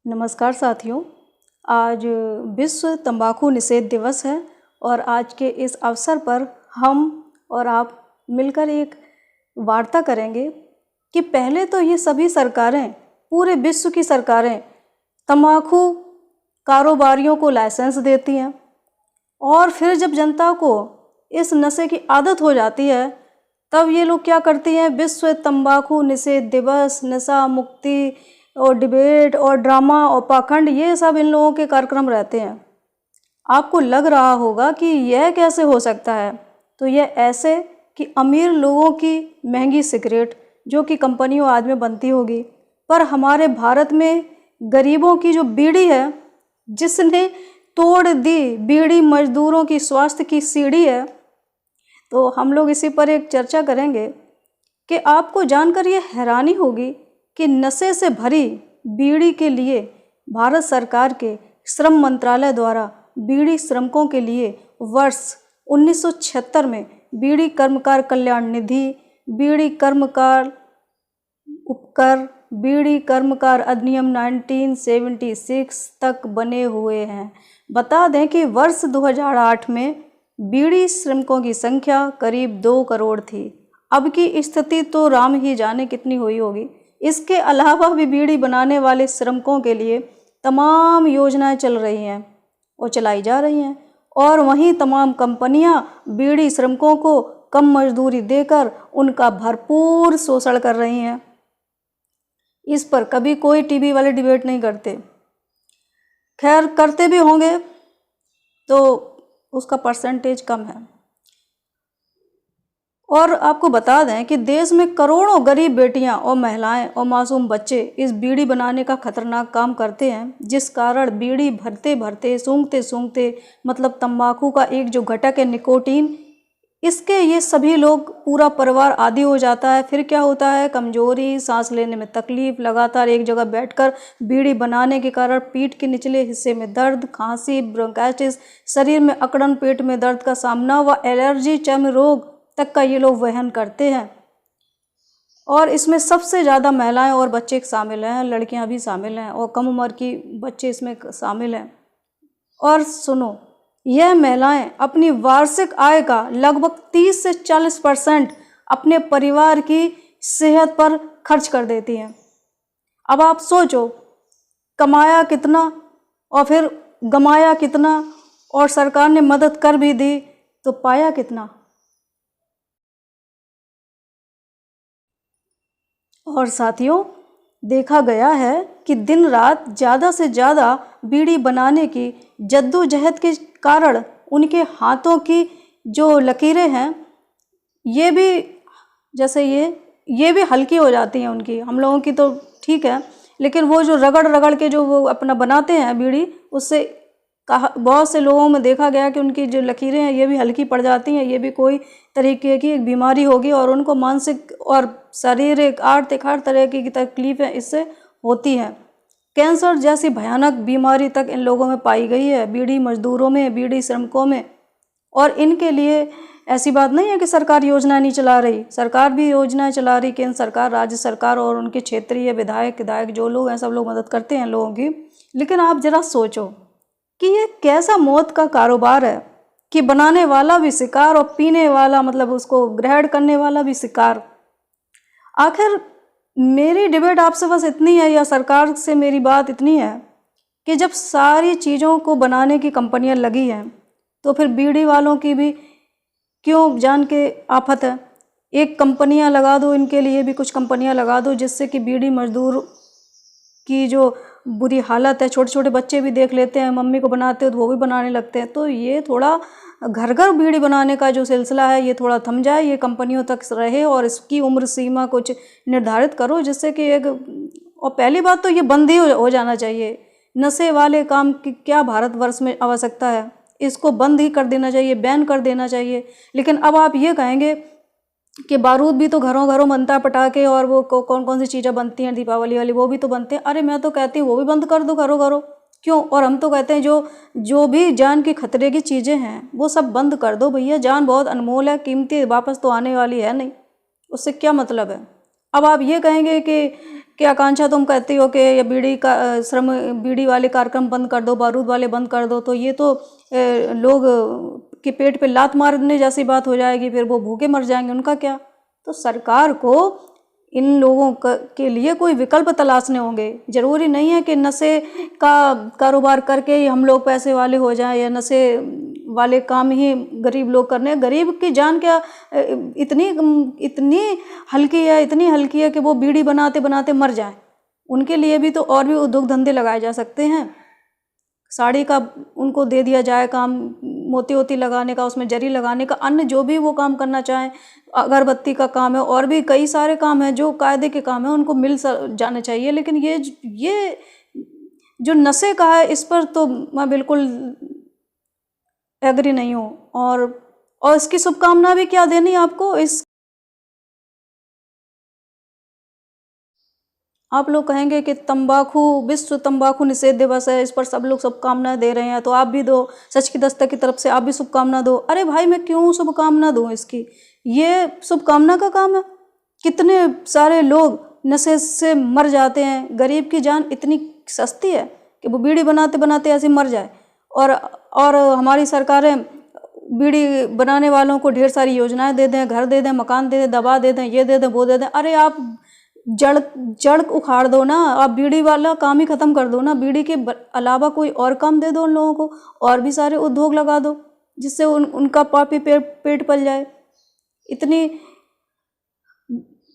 नमस्कार साथियों। आज विश्व तंबाकू निषेध दिवस है और आज के इस अवसर पर हम और आप मिलकर एक वार्ता करेंगे कि पहले तो ये सभी सरकारें, पूरे विश्व की सरकारें तंबाकू कारोबारियों को लाइसेंस देती हैं और फिर जब जनता को इस नशे की आदत हो जाती है तब ये लोग क्या करती हैं, विश्व तंबाकू निषेध दिवस, नशा मुक्ति और डिबेट और ड्रामा और पाखंड, ये सब इन लोगों के कार्यक्रम रहते हैं। आपको लग रहा होगा कि यह कैसे हो सकता है, तो यह ऐसे कि अमीर लोगों की महंगी सिगरेट जो कि कंपनियों आदि में बनती होगी, पर हमारे भारत में गरीबों की जो बीड़ी है, जिसने तोड़ दी बीड़ी मजदूरों की स्वास्थ्य की सीढ़ी है। तो हम लोग इसी पर एक चर्चा करेंगे कि आपको जानकर ये हैरानी होगी कि नशे से भरी बीड़ी के लिए भारत सरकार के श्रम मंत्रालय द्वारा बीड़ी श्रमिकों के लिए वर्ष 1976 में बीड़ी कर्मकार कल्याण निधि, बीड़ी कर्मकार उपकर, बीड़ी कर्मकार अधिनियम 1976 तक बने हुए हैं। बता दें कि वर्ष 2008 में बीड़ी श्रमिकों की संख्या करीब 2 करोड़ थी। अब की स्थिति तो राम ही जाने कितनी हुई होगी। इसके अलावा भी बीड़ी बनाने वाले श्रमिकों के लिए तमाम योजनाएं चल रही हैं और चलाई जा रही हैं, और वहीं तमाम कंपनियां बीड़ी श्रमिकों को कम मजदूरी देकर उनका भरपूर शोषण कर रही हैं। इस पर कभी कोई टीवी वाले डिबेट नहीं करते। खैर, करते भी होंगे तो उसका परसेंटेज कम है। और आपको बता दें कि देश में करोड़ों गरीब बेटियां और महिलाएं और मासूम बच्चे इस बीड़ी बनाने का खतरनाक काम करते हैं, जिस कारण बीड़ी भरते भरते सूंघते सूंघते, मतलब तंबाकू का एक जो घटक है निकोटीन, इसके ये सभी लोग, पूरा परिवार आदी हो जाता है। फिर क्या होता है, कमजोरी, सांस लेने में तकलीफ, लगातार एक जगह बैठकर बीड़ी बनाने के कारण पीठ के निचले हिस्से में दर्द, खांसी, ब्रोंकाइटिस, शरीर में अकड़न, पेट में दर्द का सामना व एलर्जी, चर्म रोग तक का ये लोग वहन करते हैं। और इसमें सबसे ज़्यादा महिलाएं और बच्चे शामिल हैं, लड़कियां भी शामिल हैं और कम उम्र की बच्चे इसमें शामिल हैं। और सुनो, यह महिलाएं अपनी वार्षिक आय का लगभग 30 से 40% अपने परिवार की सेहत पर खर्च कर देती हैं। अब आप सोचो, कमाया कितना और फिर गमाया कितना, और सरकार ने मदद कर भी दी तो पाया कितना। और साथियों, देखा गया है कि दिन रात ज़्यादा से ज़्यादा बीड़ी बनाने की जद्दोजहद के कारण उनके हाथों की जो लकीरें हैं, ये भी जैसे ये भी हल्की हो जाती हैं उनकी। हम लोगों की तो ठीक है, लेकिन वो जो रगड़ रगड़ के जो वो अपना बनाते हैं बीड़ी, उससे बहुत से लोगों में देखा गया कि उनकी जो लकीरें हैं ये भी हल्की पड़ जाती हैं। ये भी कोई तरीके की एक बीमारी होगी और उनको मानसिक और शारीरिक आर्थिक हर तरह की तकलीफें इससे होती हैं। कैंसर जैसी भयानक बीमारी तक इन लोगों में पाई गई है, बीड़ी मजदूरों में, बीड़ी श्रमिकों में। और इनके लिए ऐसी बात नहीं है कि सरकार योजना नहीं चला रही, सरकार भी योजनाएं चला रही, केंद्र सरकार, राज्य सरकार और उनके क्षेत्रीय विधायक जो लोग हैं, सब लोग मदद करते हैं लोगों की। लेकिन आप जरा सोचो कि ये कैसा मौत का कारोबार है कि बनाने वाला भी शिकार और पीने वाला, मतलब उसको ग्रहण करने वाला भी शिकार। आखिर मेरी डिबेट आपसे बस इतनी है, या सरकार से मेरी बात इतनी है कि जब सारी चीज़ों को बनाने की कंपनियां लगी हैं तो फिर बीड़ी वालों की भी क्यों जान के आफत है। एक कंपनियां लगा दो, इनके लिए भी कुछ कंपनियां लगा दो, जिससे कि बीड़ी मजदूर की जो बुरी हालत है, छोटे छोटे बच्चे भी देख लेते हैं, मम्मी को बनाते हो तो वो भी बनाने लगते हैं। तो ये थोड़ा घर घर बीड़ी बनाने का जो सिलसिला है ये थोड़ा थम जाए, ये कंपनियों तक रहे और इसकी उम्र सीमा कुछ निर्धारित करो, जिससे कि एक, और पहली बात तो ये बंद ही हो जाना चाहिए। नशे वाले काम की क्या भारतवर्ष में आवश्यकता है, इसको बंद ही कर देना चाहिए, बैन कर देना चाहिए। लेकिन अब आप ये कहेंगे कि बारूद भी तो घरों घरों बनता है, पटाखे और वो कौन कौन सी चीज़ें बनती हैं दीपावली वाली, वो भी तो बनते हैं। अरे मैं तो कहती हूँ वो भी बंद कर दो घरों घरों, क्यों। और हम तो कहते हैं जो भी जान के खतरे की चीज़ें हैं वो सब बंद कर दो भैया। जान बहुत अनमोल है, कीमती, वापस तो आने वाली है नहीं, उससे क्या मतलब है। अब आप ये कहेंगे कि आकांक्षा तुम कहती हो कि ये बीड़ी का श्रम बीड़ी वाले कार्यक्रम बंद कर दो, बारूद वाले बंद कर दो, तो ये तो लोग के पेट पे लात मारने जैसी बात हो जाएगी, फिर वो भूखे मर जाएंगे, उनका क्या। तो सरकार को इन लोगों के लिए कोई विकल्प तलाशने होंगे। ज़रूरी नहीं है कि नशे का कारोबार करके ही हम लोग पैसे वाले हो जाएं या नशे वाले काम ही गरीब लोग करने। गरीब की जान क्या इतनी इतनी हल्की है, इतनी हल्की है कि वो बीड़ी बनाते बनाते मर जाएं। उनके लिए भी तो और भी उद्योग धंधे लगाए जा सकते हैं। साड़ी का उनको दे दिया जाए काम, मोती वोती लगाने का, उसमें जरी लगाने का, अन्य जो भी वो काम करना चाहें, अगरबत्ती का काम है, और भी कई सारे काम हैं जो कायदे के काम है, उनको मिल जाने चाहिए। लेकिन ये जो नशे का है, इस पर तो मैं बिल्कुल एग्री नहीं हूँ। और इसकी शुभकामना भी क्या देनी आपको। इस आप लोग कहेंगे कि तंबाकू, विश्व तंबाकू निषेध दिवस है, इस पर सब लोग शुभकामनाएं दे रहे हैं, तो आप भी दो, सच की दस्तक की तरफ से आप भी शुभकामना दो। अरे भाई, मैं क्यों शुभकामना दूं इसकी, ये शुभकामना का काम है। कितने सारे लोग नशे से मर जाते हैं। गरीब की जान इतनी सस्ती है कि वो बीड़ी बनाते बनाते ऐसे मर जाए, और हमारी सरकारें बीड़ी बनाने वालों को ढेर सारी योजनाएं दे दें, घर दे दें, मकान दे दें, दवा दे दें, ये दे दें, वो दे दें। अरे आप जड़ उखाड़ दो ना, आप बीड़ी वाला काम ही ख़त्म कर दो ना। बीड़ी के अलावा कोई और काम दे दो उन लोगों को, और भी सारे उद्योग लगा दो जिससे उनका पापी पेट पल जाए। इतनी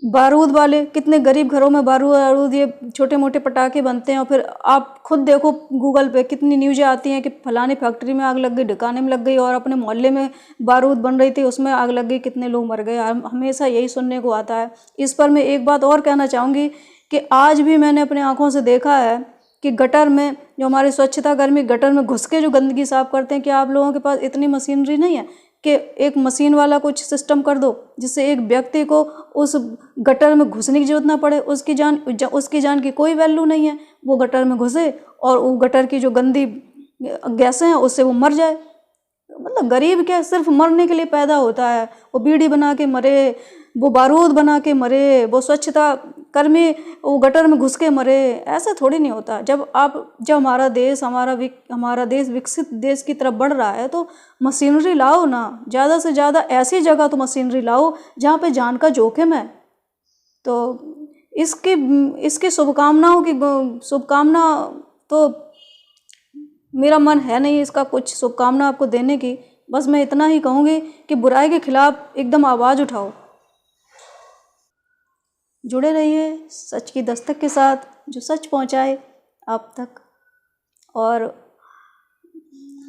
बारूद वाले, कितने गरीब घरों में बारूद ये छोटे मोटे पटाखे बनते हैं, और फिर आप खुद देखो गूगल पे कितनी न्यूज़ें आती हैं कि फलानी फैक्ट्री में आग लग गई, ढिकाने में लग गई, और अपने मोहल्ले में बारूद बन रही थी, उसमें आग लग गई, कितने लोग मर गए। हमेशा यही सुनने को आता है। इस पर मैं एक बात और कहना चाहूँगी कि आज भी मैंने अपने आँखों से देखा है कि गटर में जो हमारे स्वच्छता कर्मी गटर में घुस के जो गंदगी साफ करते हैं, कि आप लोगों के पास इतनी मशीनरी नहीं है कि एक मशीन वाला कुछ सिस्टम कर दो जिससे एक व्यक्ति को उस गटर में घुसने की जरूरत ना पड़े। उसकी जान की कोई वैल्यू नहीं है, वो गटर में घुसे और वो गटर की जो गंदी गैसें हैं उससे वो मर जाए। मतलब गरीब क्या सिर्फ मरने के लिए पैदा होता है। वो बीड़ी बना के मरे, वो बारूद बना के मरे, वो स्वच्छता कर्मी वो गटर में घुस के मरे, ऐसा थोड़ी नहीं होता। जब हमारा देश विकसित देश की तरफ बढ़ रहा है तो मशीनरी लाओ ना, ज़्यादा से ज़्यादा ऐसी जगह तो मशीनरी लाओ जहाँ पे जान का जोखिम है। तो इसकी शुभकामना तो मेरा मन है नहीं इसका कुछ शुभकामना आपको देने की। बस मैं इतना ही कहूँगी कि बुराई के खिलाफ एकदम आवाज़ उठाओ। जुड़े रहिए सच की दस्तक के साथ, जो सच पहुँचाए आप तक। और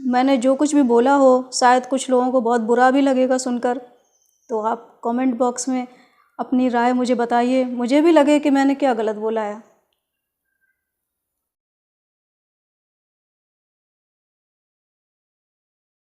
मैंने जो कुछ भी बोला हो शायद कुछ लोगों को बहुत बुरा भी लगेगा सुनकर, तो आप कमेंट बॉक्स में अपनी राय मुझे बताइए, मुझे भी लगे कि मैंने क्या गलत बोला है।